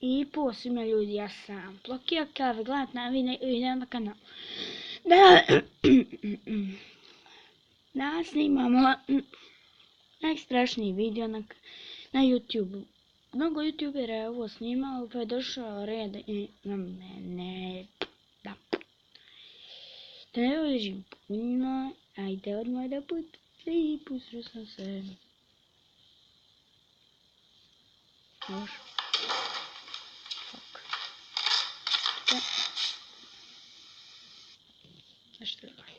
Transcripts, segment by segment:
I po svima ljudi, ja sam blokirao kada vi gledate na video na kanal. Danas snimamo najstrašniji video na YouTube. Mnogo YouTubera je ovo snimalo, pa je došao red i na mene. Da ne dođem puno, ajde odmah da pustio sam se. Još. Nešto je ovaj.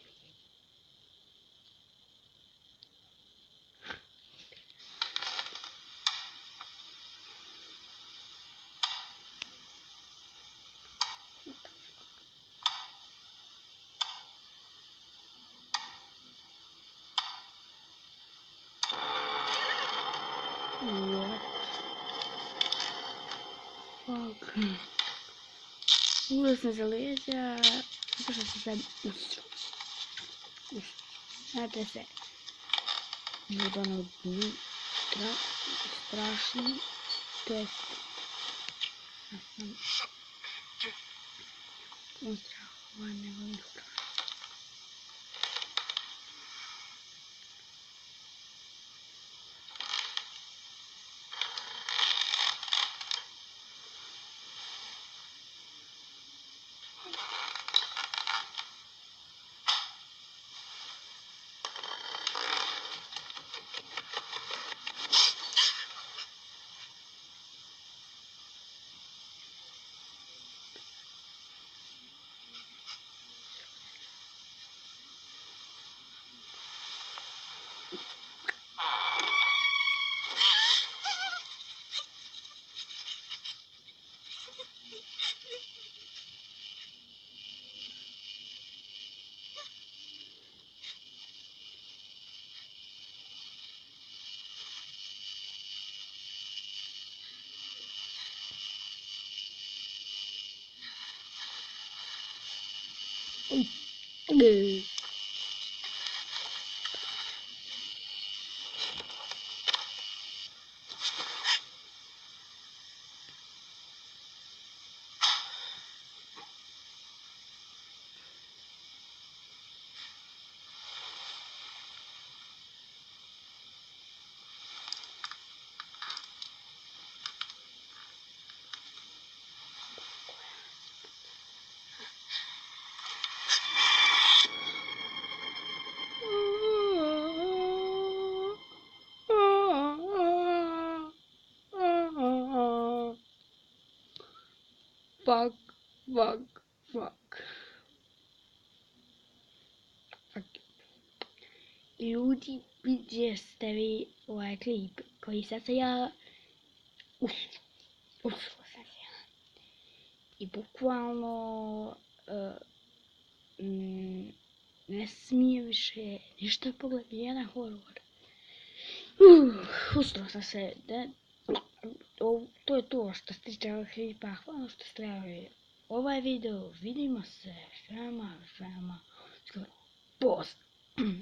What? Fuck. Uvijek sam zalezio, zato što sam se ustro. Znate se, bude ono strašni, to jest, ja sam ustrahovan, ne volim strašno. Fuck. Ljudi, vidjeli ste vi ovaj klip koji sad se ja usro sam se ja. I bukvalno ne smije više ništa pogledati, jedan horor. Usro sam se. To je to što se tiče ovog klipa. Hvala što ste gledali ovaj video. Vidimo se veoma skoro. Pozdrav!